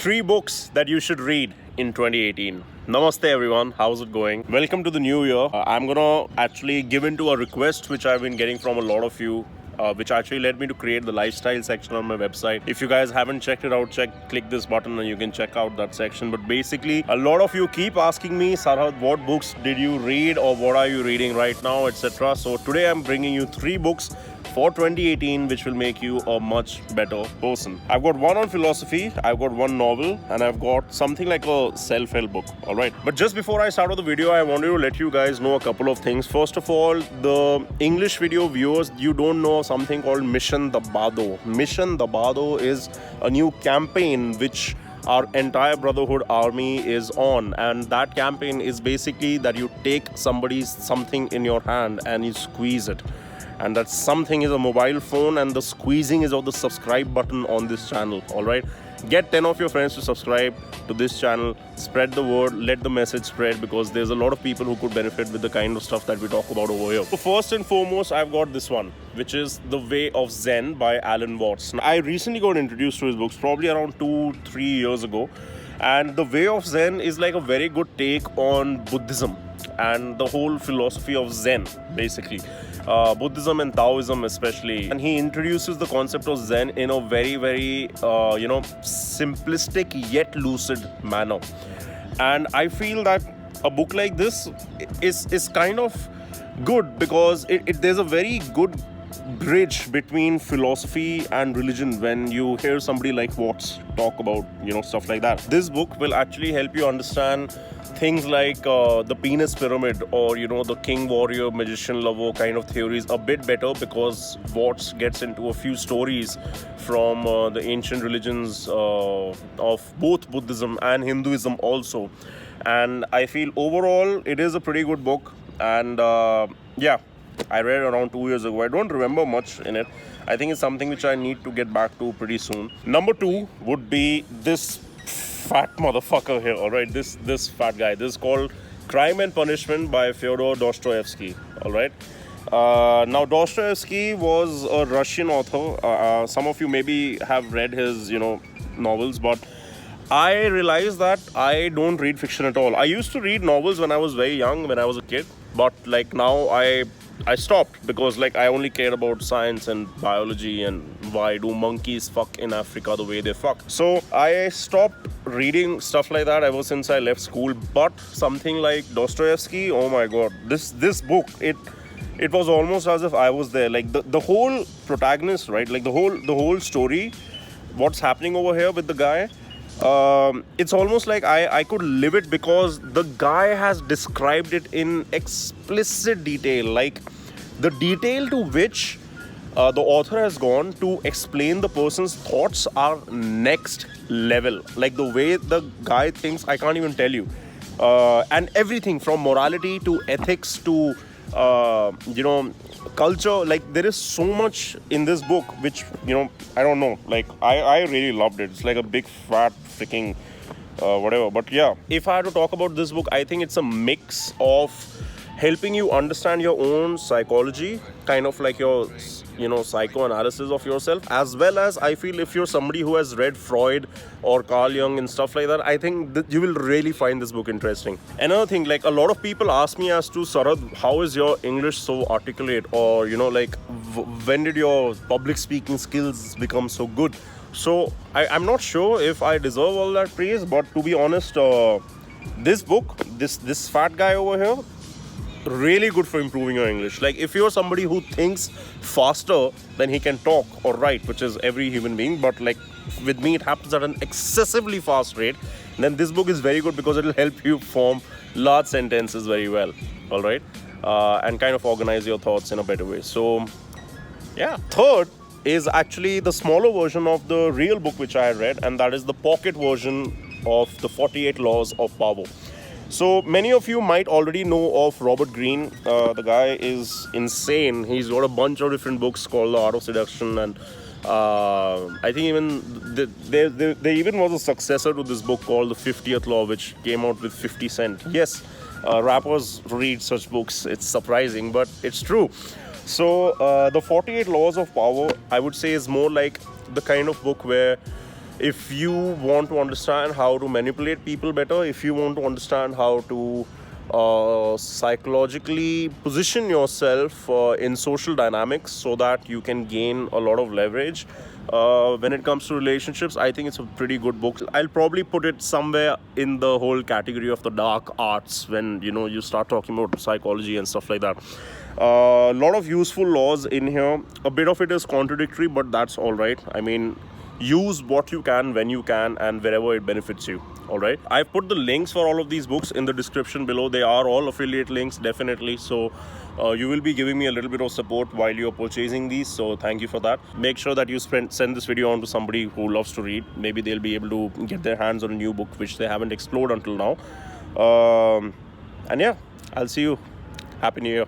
3 books that you should read in 2018. Namaste everyone, how's it going? Welcome to the new year. I'm gonna actually give into a request which I've been getting from a lot of you, which actually led me to create the lifestyle section on my website. If you guys haven't checked it out, click this button and you can check out that section. But basically, a lot of you keep asking me, Sirhud, what books did you read or what are you reading right now, etc. So today I'm bringing you 3 books for 2018 which will make you a much better person. I've got one on philosophy, I've got one novel, and I've got something like a self-help book. Alright, but just before I start with the video, I wanted to let you guys know a couple of things. First of all, the English video viewers, you don't know something called Mission Dabado. Mission Dabado is a new campaign which our entire Brotherhood army is on, and that campaign is basically that you take somebody's something in your hand and you squeeze it. And that something is a mobile phone, and the squeezing is of the subscribe button on this channel. Alright, get 10 of your friends to subscribe to this channel, spread the word, let the message spread, because there's a lot of people who could benefit with the kind of stuff that we talk about over here. So first and foremost, I've got this one, which is The Way of Zen by Alan Watts. Now, I recently got introduced to his books probably around 2-3 years ago, and The Way of Zen is like a very good take on Buddhism and the whole philosophy of Zen, basically. Buddhism and Taoism especially, and he introduces the concept of Zen in a very simplistic yet lucid manner. And I feel that a book like this is kind of good because there's a very good bridge between philosophy and religion when you hear somebody like Watts talk about stuff like that. This book will actually help you understand things like the penis pyramid or the king warrior magician lover kind of theories a bit better, because Watts gets into a few stories from the ancient religions of both Buddhism and Hinduism also. And I feel overall it is a pretty good book, and I read it around 2 years ago. I don't remember much in it. I think it's something which I need to get back to pretty soon. Number 2 would be this fat motherfucker here, alright? This fat guy. This is called Crime and Punishment by Fyodor Dostoevsky, alright? Now, Dostoevsky was a Russian author. Some of you maybe have read his, novels, but I realized that I don't read fiction at all. I used to read novels when I was very young, when I was a kid, but like now I stopped because I only cared about science and biology and why do monkeys fuck in Africa the way they fuck. So I stopped reading stuff like that ever since I left school. But something like Dostoevsky, oh my god, this book, it was almost as if I was there. Like the whole protagonist, right? Like the whole story, what's happening over here with the guy, it's almost like I could live it, because the guy has described it in explicit detail, like the detail to which the author has gone to explain the person's thoughts are next level. Like the way the guy thinks, I can't even tell you. And everything from morality to ethics to culture, like there is so much in this book which I don't know, like I really loved it. It's like a big fat freaking whatever. But yeah, if I had to talk about this book, I think it's a mix of helping you understand your own psychology, kind of like your psychoanalysis of yourself, as well as I feel if you're somebody who has read Freud or Carl Jung and stuff like that, I think that you will really find this book interesting. Another thing, like a lot of people ask me as to, Sirhud, how is your English so articulate, or when did your public speaking skills become so good? So I'm not sure if I deserve all that praise, but to be honest, this book, this fat guy over here, really good for improving your English. Like if you're somebody who thinks faster than he can talk or write, which is every human being, but like with me it happens at an excessively fast rate, then this book is very good because it will help you form large sentences very well, all right, and kind of organize your thoughts in a better way. So yeah. Third is actually the smaller version of the real book which I read, and that is the pocket version of the 48 Laws of Power. So many of you might already know of Robert Greene. The guy is insane. He's got a bunch of different books called The Art of Seduction, and I think even there even was a successor to this book called The 50th Law, which came out with 50 Cent. Yes, rappers read such books. It's surprising, but it's true. So the 48 Laws of Power, I would say, is more like the kind of book where If you want to understand how to manipulate people better, if you want to understand how to psychologically position yourself in social dynamics so that you can gain a lot of leverage when it comes to relationships, I think it's a pretty good book. I'll probably put it somewhere in the whole category of the dark arts when you start talking about psychology and stuff like that. A lot of useful laws in here. A bit of it is contradictory, but that's all right. I mean, use what you can when you can and wherever it benefits you. All right, I've put the links for all of these books in the description below. They are all affiliate links, definitely, so you will be giving me a little bit of support while you're purchasing these, so thank you for that. Make sure that you send this video on to somebody who loves to read. Maybe they'll be able to get their hands on a new book which they haven't explored until now. And yeah, I'll see you. Happy New Year.